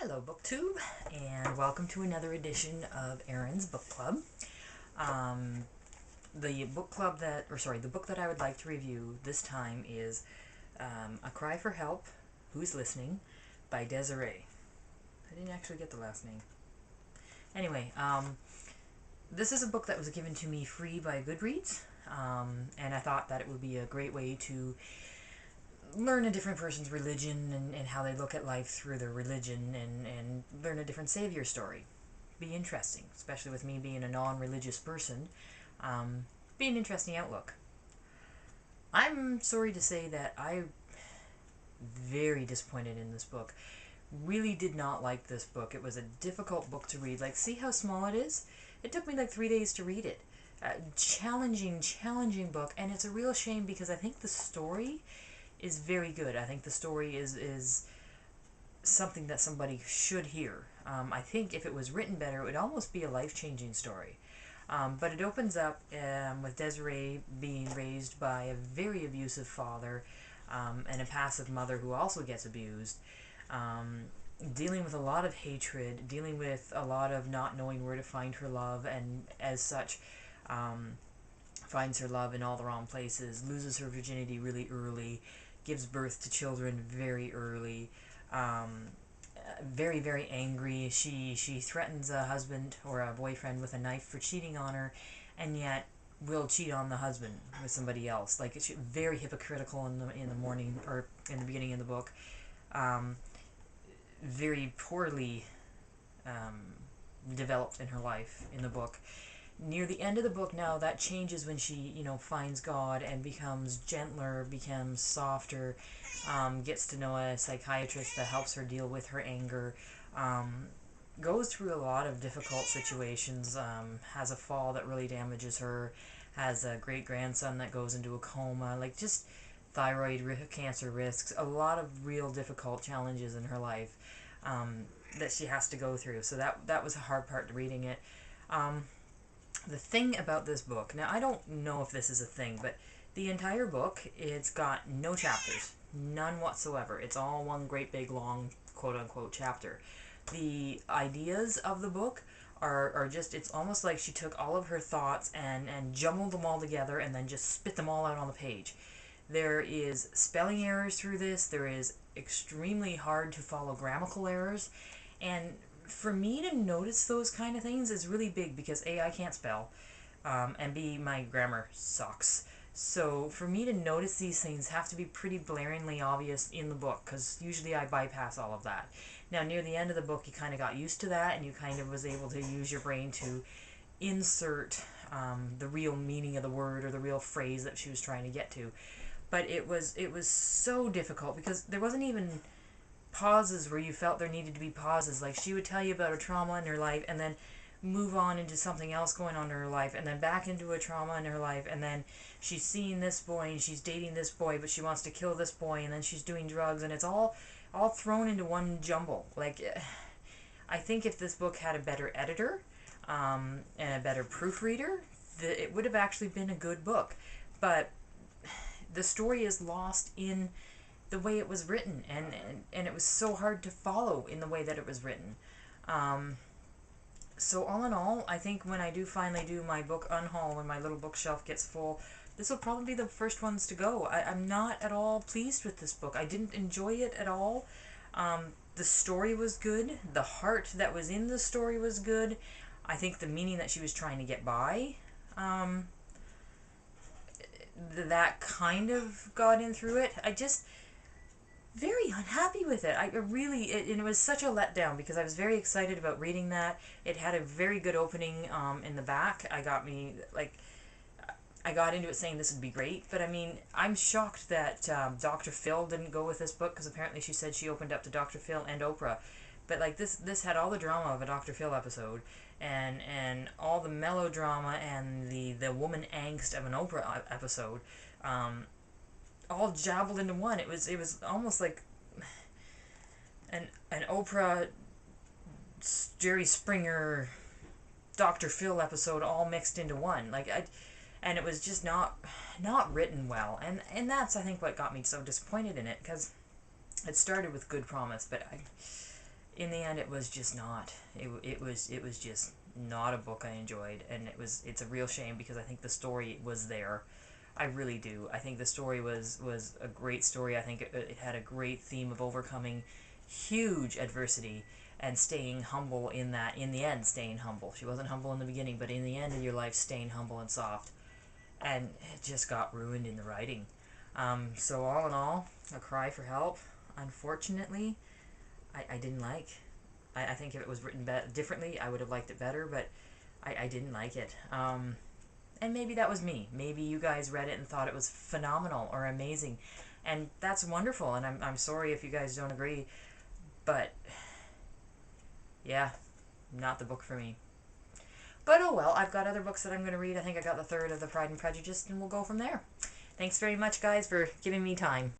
Hello, BookTube, and welcome to another edition of Erin's Book Club. Um, the book that I would like to review this time is A Cry for Help, Who's Listening, by Desiree. I didn't actually get the last name. Anyway, this is a book that was given to me free by Goodreads, and I thought that it would be a great way to learn a different person's religion and how they look at life through their religion and learn a different savior story. Be interesting, especially with me being a non-religious person. Be an interesting outlook. I'm sorry to say that I'm very disappointed in this book. Really did not like this book. It was a difficult book to read. Like, see how small it is? It took me like 3 days to read it. Challenging book, and it's a real shame because I think the story is very good. I think the story is something that somebody should hear. I think if it was written better, it would almost be a life-changing story. But it opens up with Desiree being raised by a very abusive father and a passive mother who also gets abused, dealing with a lot of hatred, dealing with a lot of not knowing where to find her love, and as such, finds her love in all the wrong places, loses her virginity really early, gives birth to children very early, very, very angry. She threatens a husband or a boyfriend with a knife for cheating on her, and yet will cheat on the husband with somebody else. Like, it's very hypocritical in the morning, or in the beginning of the book. Very poorly developed in her life in the book. Near the end of the book now, that changes when she, finds God and becomes gentler, becomes softer, gets to know a psychiatrist that helps her deal with her anger, goes through a lot of difficult situations, has a fall that really damages her, has a great-grandson that goes into a coma, like, just thyroid cancer risks, a lot of real difficult challenges in her life that she has to go through. So that was a hard part to reading it. The thing about this book, now I don't know if this is a thing, but the entire book, it's got no chapters. None whatsoever. It's all one great big long quote-unquote chapter. The ideas of the book are just, it's almost like she took all of her thoughts and jumbled them all together and then just spit them all out on the page. There is spelling errors through this. There is extremely hard to follow grammatical errors. And for me to notice those kind of things is really big because A, I can't spell, and B, my grammar sucks. So for me to notice these things have to be pretty blaringly obvious in the book, because usually I bypass all of that. Now, near the end of the book, you kind of got used to that, and you kind of was able to use your brain to insert the real meaning of the word or the real phrase that she was trying to get to. But it was so difficult because there wasn't even pauses where you felt there needed to be pauses. Like, she would tell you about a trauma in her life and then move on into something else going on in her life and then back into a trauma in her life, and then she's seeing this boy and she's dating this boy, but she wants to kill this boy, and then she's doing drugs, and it's all thrown into one jumble. Like, I think if this book had a better editor and a better proofreader, it would have actually been a good book. But the story is lost in the way it was written, and it was so hard to follow in the way that it was written. So all in all, I think when I do finally do my book unhaul, when my little bookshelf gets full, this will probably be the first ones to go. I'm not at all pleased with this book. I didn't enjoy it at all. The story was good. The heart that was in the story was good. I think the meaning that she was trying to get by, that kind of got in through it. I just very unhappy with it. I really, and it was such a letdown because I was very excited about reading that. It had a very good opening in the back. I got into it saying this would be great, but I mean, I'm shocked that Dr. Phil didn't go with this book, because apparently she said she opened up to Dr. Phil and Oprah. But like, this had all the drama of a Dr. Phil episode, and all the melodrama and the woman angst of an Oprah episode. All jabbled into one. It was almost like an Oprah, Jerry Springer, Dr. Phil episode all mixed into one. And it was just not written well. And that's, I think, what got me so disappointed in it, because it started with good promise, but in the end, it was just not. It was just not a book I enjoyed, and it's a real shame because I think the story was there. I really do. I think the story was a great story. I think it had a great theme of overcoming huge adversity and staying humble in that. In the end, staying humble. She wasn't humble in the beginning, but in the end of your life, staying humble and soft. And it just got ruined in the writing. So all in all, A Cry for Help, unfortunately, I didn't like. I think if it was written differently, I would have liked it better, but I didn't like it. And maybe that was me. Maybe you guys read it and thought it was phenomenal or amazing. And that's wonderful, and I'm sorry if you guys don't agree, but yeah, not the book for me. But oh well, I've got other books that I'm going to read. I think I got the third of the Pride and Prejudice, and we'll go from there. Thanks very much, guys, for giving me time.